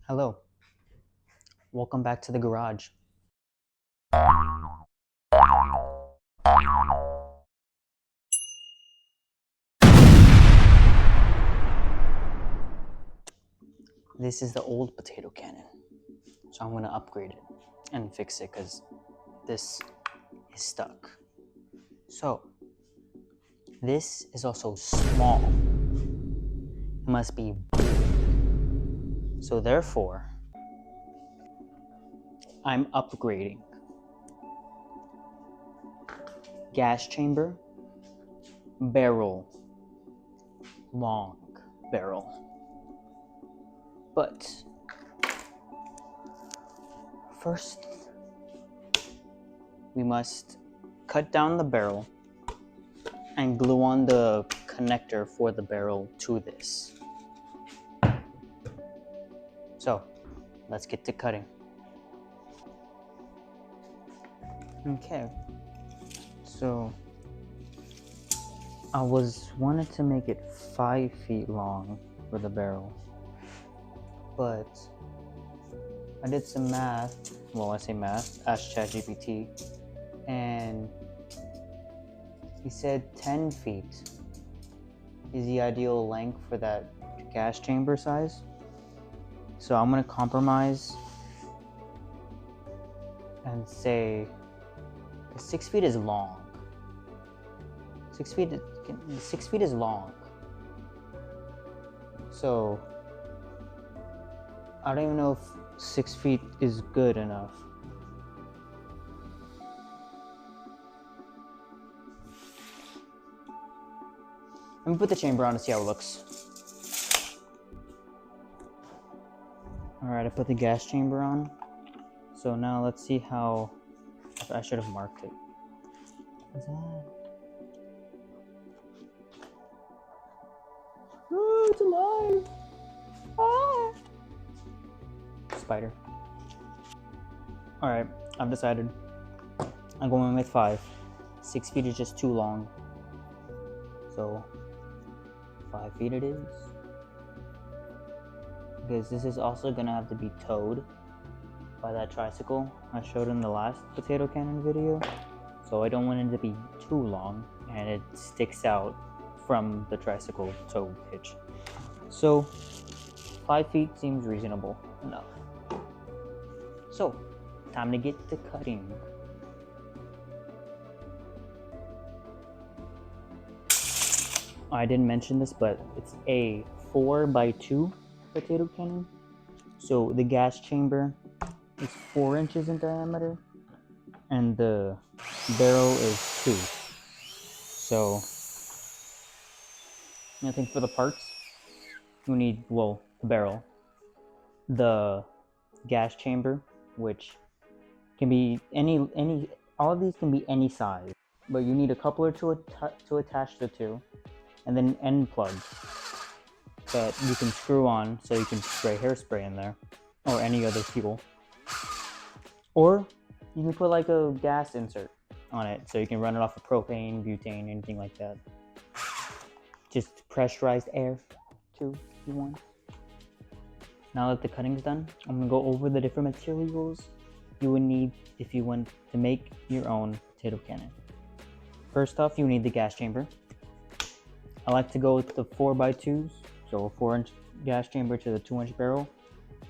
Hello, welcome back to the garage. This is the old potato cannon, so I'm gonna upgrade it and fix it because this is stuck. So, this is also small. It must be big. So therefore, I'm upgrading. Gas chamber, barrel, long barrel. But first, we must cut down the barrel and glue on the connector for the barrel to this. So, let's get to cutting. Okay, so I wanted to make it 5 feet long for the barrel, but I did some math. Well, I say math, asked ChatGPT, and he said 10 feet is the ideal length for that gas chamber size. So I'm gonna compromise and say 6 feet is long. 6 feet is long. So I don't even know if 6 feet is good enough. Let me put the chamber on to see how it looks. Alright, I put the gas chamber on. So now let's see how... I should have marked it. What's that? Oh, it's alive! Ah! Spider. Alright, I've decided. I'm going with 5. 6 feet is just too long. So, 5 feet it is. Because this is also gonna have to be towed by that tricycle I showed in the last potato cannon video. So I don't want it to be too long and it sticks out from the tricycle tow hitch. So 5 feet seems reasonable enough. So time to get to cutting. I didn't mention this, but it's a 4x2 potato cannon. So the gas chamber is 4 inches in diameter and the barrel is 2. So I think for the parts you need, well, the barrel, the gas chamber, which can be any all of these can be any size, but you need a coupler to attach the two, and then end plugs that you can screw on so you can spray hairspray in there or any other fuel, or you can put like a gas insert on it so you can run it off of propane, butane, anything like that. Just pressurized air too if you want. Now that the cutting's done, I'm gonna go over the different materials you would need if you want to make your own potato cannon. First off, you need the gas chamber. I like to go with the 4x2s, so a 4-inch gas chamber to the 2-inch barrel.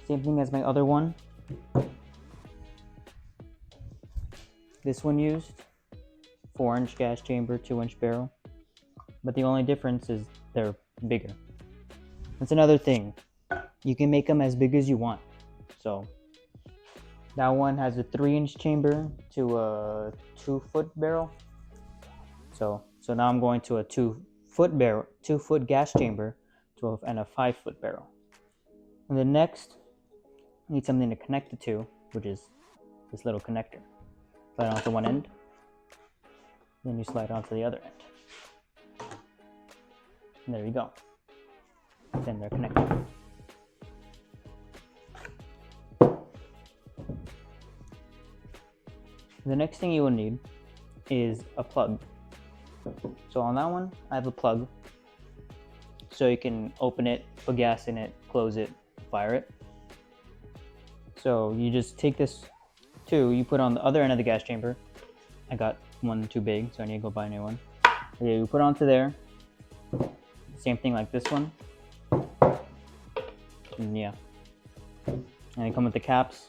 Same thing as my other one. This one used 4-inch gas chamber, 2-inch barrel, but the only difference is they're bigger. That's another thing. You can make them as big as you want. So that one has a 3-inch chamber to a 2-foot barrel. So now I'm going to a 2-foot barrel, 2-foot gas chamber and a 5-foot barrel. And then next, you need something to connect the two, which is this little connector. Slide onto one end, then you slide onto the other end. And there you go. Then they're connected. The next thing you will need is a plug. So on that one, I have a plug. So you can open it, put gas in it, close it, fire it. So you just take this two, you put on the other end of the gas chamber. I got one too big, so I need to go buy a new one. Yeah, you put it onto there. Same thing like this one. And yeah. And they come with the caps.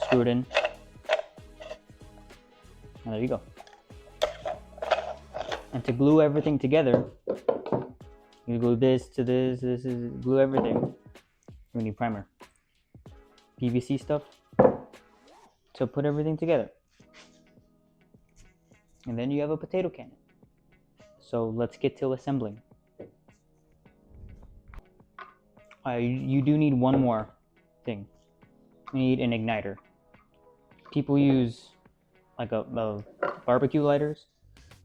Screw it in. And there you go. And to glue everything together, you glue this to this, glue everything. We need primer. PVC stuff to put everything together. And then you have a potato cannon. So let's get to assembling. You do need one more thing. You need an igniter. People use like a barbecue lighters,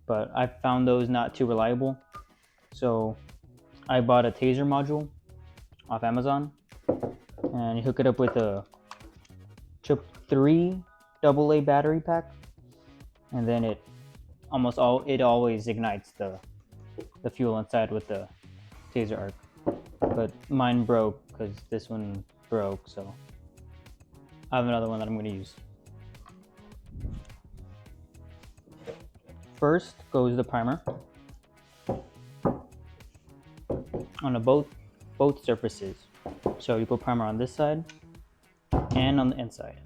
but I found those not too reliable. So I bought a taser module off Amazon, and you hook it up with a 3 AA battery pack, and then it always ignites the fuel inside with the taser arc. But mine broke because this one broke, so I have another one that I'm going to use. First goes the primer on both surfaces. So you put primer on this side and on the inside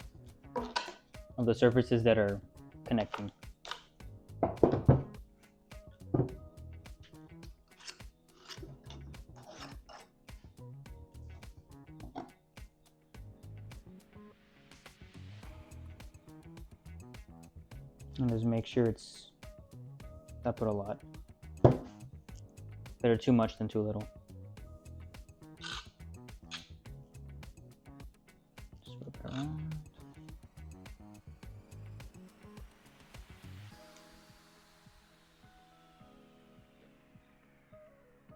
of the surfaces that are connecting. And just make sure I put a lot. Better too much than too little. Just whip it around.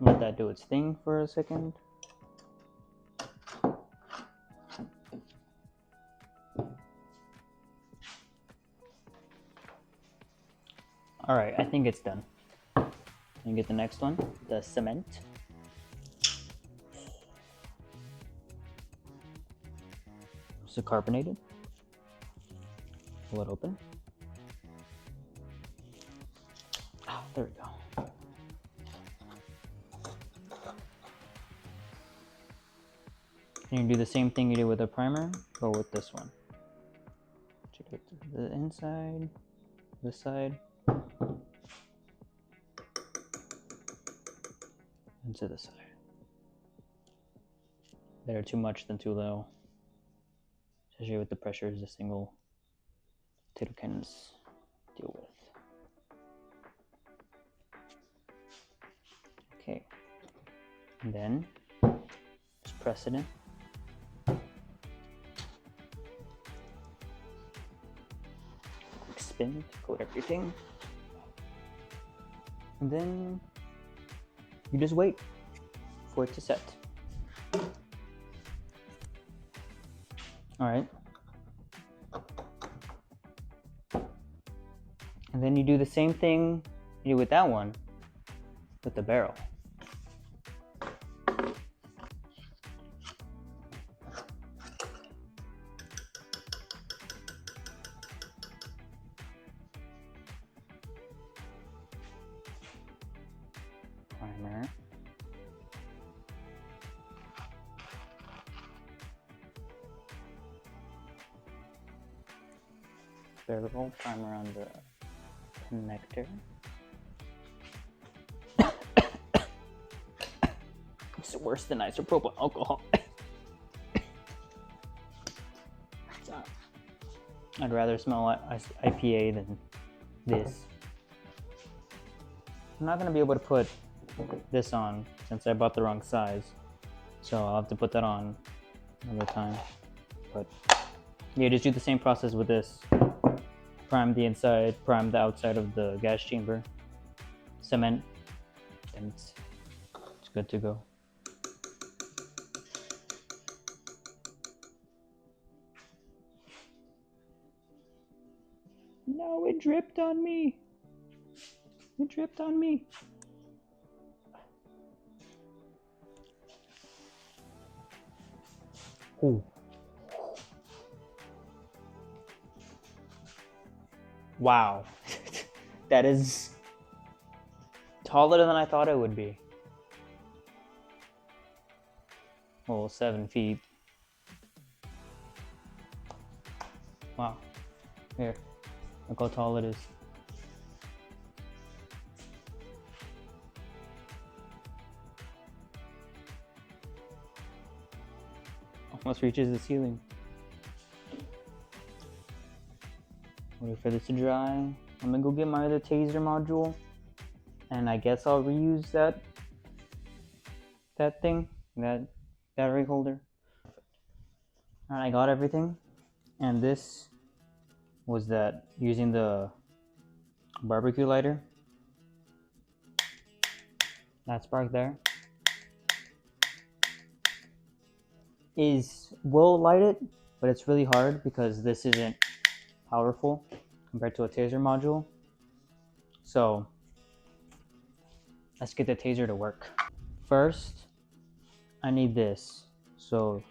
Let that do its thing for a second. Alright, I think it's done. And get the next one, the cement. It's carbonated. Pull it open. Oh, there we go. And you do the same thing you did with the primer, but with this one. Check it to the inside, this side, and to the side. Better too much than too little, especially with the pressures a single potato cannons deal with. Okay, and then just press it in. Spin to coat everything, and then you just wait for it to set. All right, and then you do the same thing you do with that one with the barrel. Primer. Barrel, primer on the connector. It's worse than isopropyl alcohol. I'd rather smell IPA than this. I'm not going to be able to put this on since I bought the wrong size, so I'll have to put that on another time. But yeah, just do the same process with this. Prime the inside, prime the outside of the gas chamber, cement, and it's good to go. No, it dripped on me. It dripped on me. Ooh. Wow. That is taller than I thought it would be. Well, 7 feet. Wow. Here. Look how tall it is. Almost reaches the ceiling. Wait for this to dry. I'm gonna go get my other taser module, and I guess I'll reuse that thing, that battery holder. Alright, I got everything, and this was that using the barbecue lighter. That spark there will light it, but it's really hard because this isn't powerful compared to a taser module. So let's get the taser to work. First, I need this. So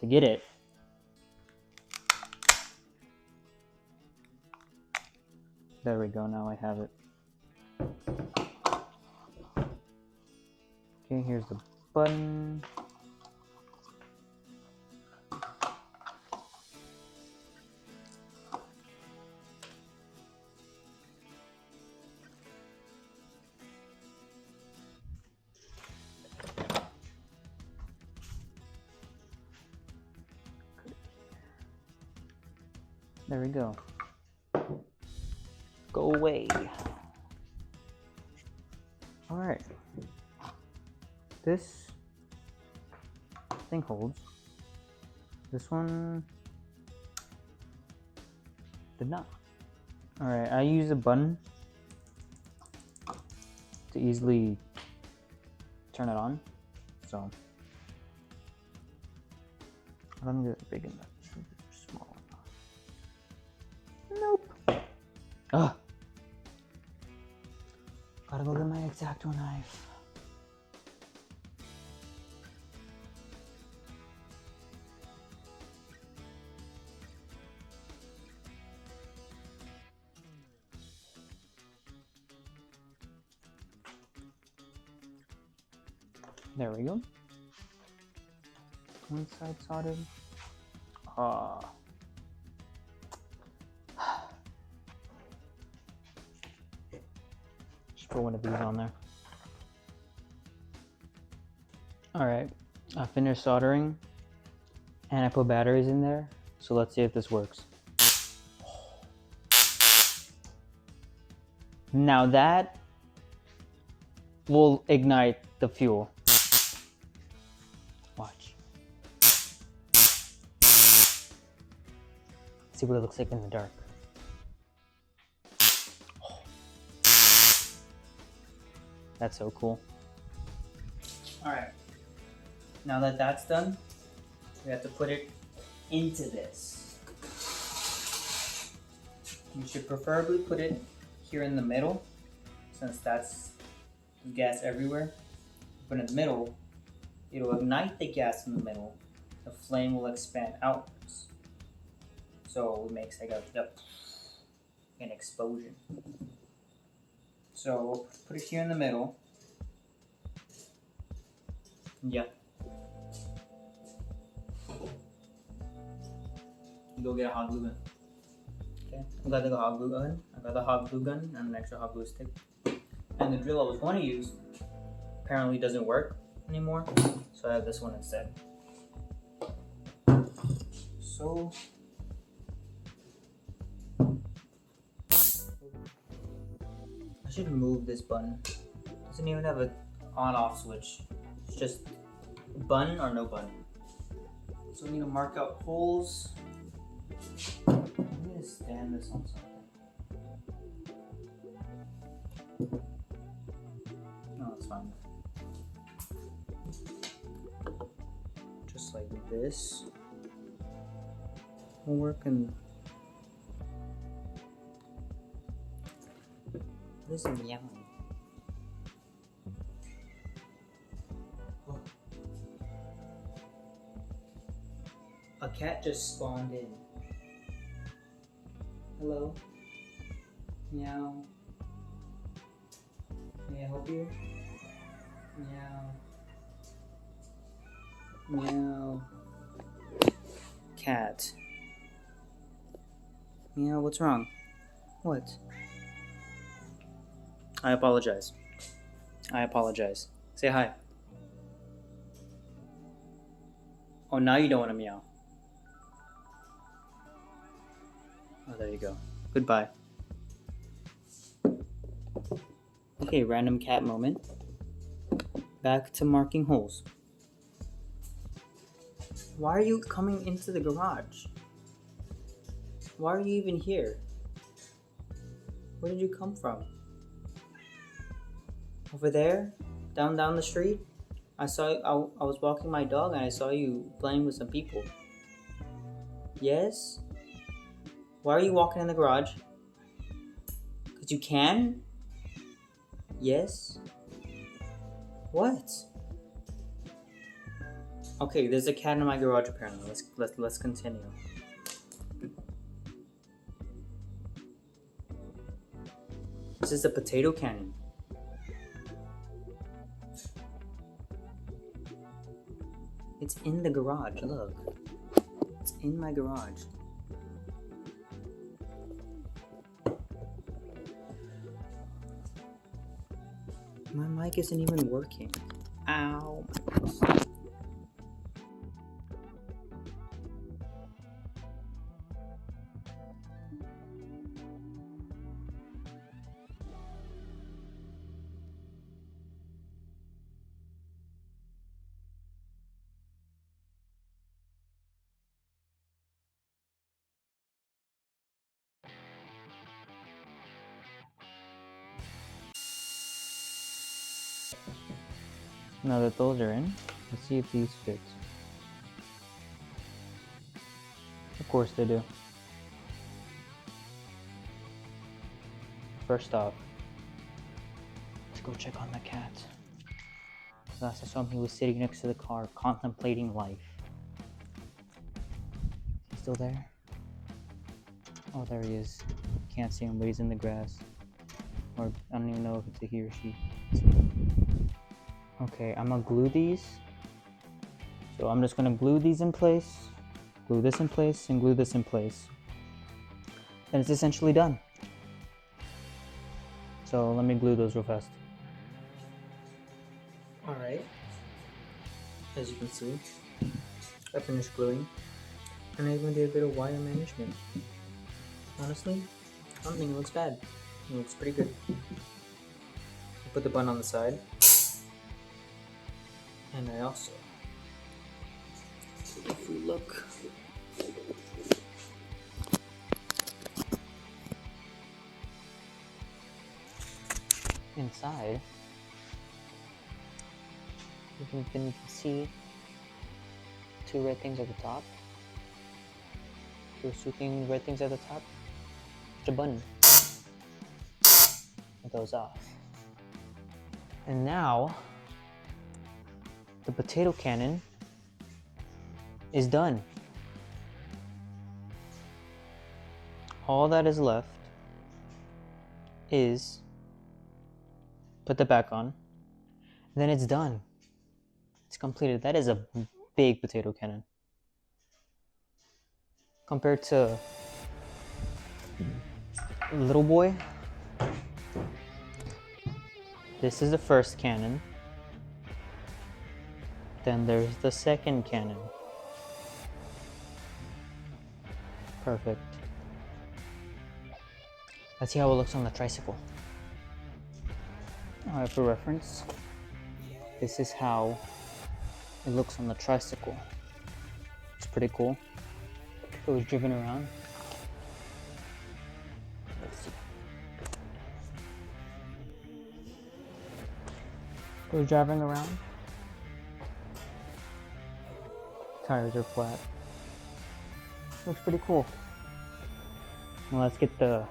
to get it, there we go, now I have it. Okay, here's the button. There we go. Go away. Alright. This thing holds. This one did not. Alright, I use a button to easily turn it on. So I don't think it's big enough. Small enough. Nope. Ugh. Gotta go get my X-Acto knife. There we go. One side soldered. Just put one of these on there. Alright, I finished soldering and I put batteries in there. So let's see if this works. Now that will ignite the fuel. Watch. See what it looks like in the dark. That's so cool. Alright, now that that's done, we have to put it into this. You should preferably put it here in the middle, since that's gas everywhere. Put it in the middle, it'll ignite the gas in the middle, the flame will expand outwards. So it makes like an explosion. So put it here in the middle. Yeah. Go get a hot glue gun. Okay, I got the hot glue gun. I got the hot glue gun and an extra hot glue stick. And the drill I was going to use apparently doesn't work anymore, so I have this one instead. So I should move this button. It doesn't even have an on-off switch. It's just button or no button. So we need to mark out holes. I need to stand this on something. No, it's fine. Just like this. We'll work in. This is yummy. Oh. A cat just spawned in. Hello? Meow. May I help you? Meow. Meow. Cat. Meow, what's wrong? What? I apologize. I apologize. Say hi. Oh, now you don't want to meow. Oh, there you go. Goodbye. Okay, random cat moment. Back to marking holes. Why are you coming into the garage? Why are you even here? Where did you come from? Over there? Down the street? I was walking my dog and I saw you playing with some people. Yes? Why are you walking in the garage? Because you can? Yes? What? Okay, there's a cat in my garage apparently. Let's continue. This is a potato cannon. It's in the garage, look. It's in my garage. My mic isn't even working. Ow. Now that those are in, let's see if these fit. Of course they do. First off, let's go check on the cat. Last I saw him, he was sitting next to the car, contemplating life. Is he still there? Oh, there he is. Can't see him, but he's in the grass. Or I don't even know if it's a he or she. Okay, I'm gonna glue these. So I'm just gonna glue these in place, glue this in place, and glue this in place. And it's essentially done. So let me glue those real fast. Alright. As you can see, I finished gluing. And I even did a bit of wire management. Honestly, I don't think it looks bad. It looks pretty good. I put the bun on the side. And I also, if we look inside, you can see two red things at the top. Those two red things at the top. It's a button. It goes off. And now, the potato cannon is done. All that is left is put the back on, and then it's done. It's completed. That is a big potato cannon. Compared to little boy, this is the first cannon. Then there's the second cannon. Perfect. Let's see how it looks on the tricycle. Alright, for reference, this is how it looks on the tricycle. It's pretty cool. If it was driven around. Let's see. If it was driving around. Tires are flat. Looks pretty cool. Well, let's get the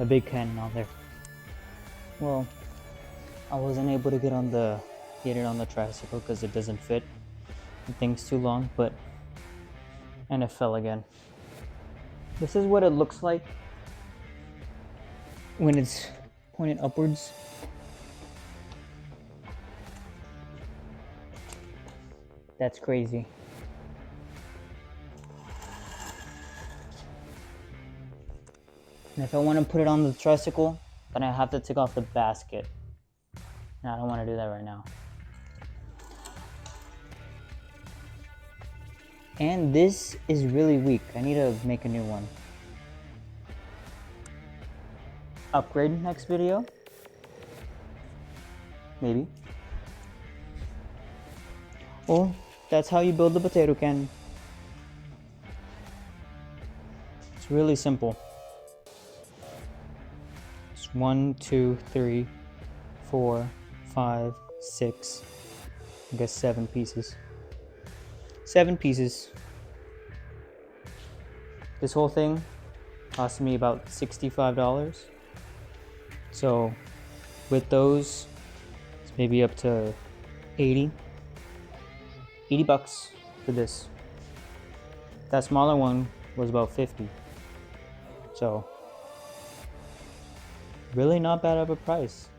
big cannon on there. Well, I wasn't able to get it on the tricycle because it doesn't fit. The thing's too long, and it fell again. This is what it looks like when it's pointed upwards. That's crazy. And if I want to put it on the tricycle, then I have to take off the basket. And I don't want to do that right now. And this is really weak. I need to make a new one. Upgrade next video? Maybe. Well, that's how you build the potato can. It's really simple. It's 1, 2, 3, 4, 5, 6, I guess 7 pieces. 7 pieces. This whole thing cost me about $65. So with those, it's maybe up to 80 bucks for this. That smaller one was about 50. So really not bad of a price.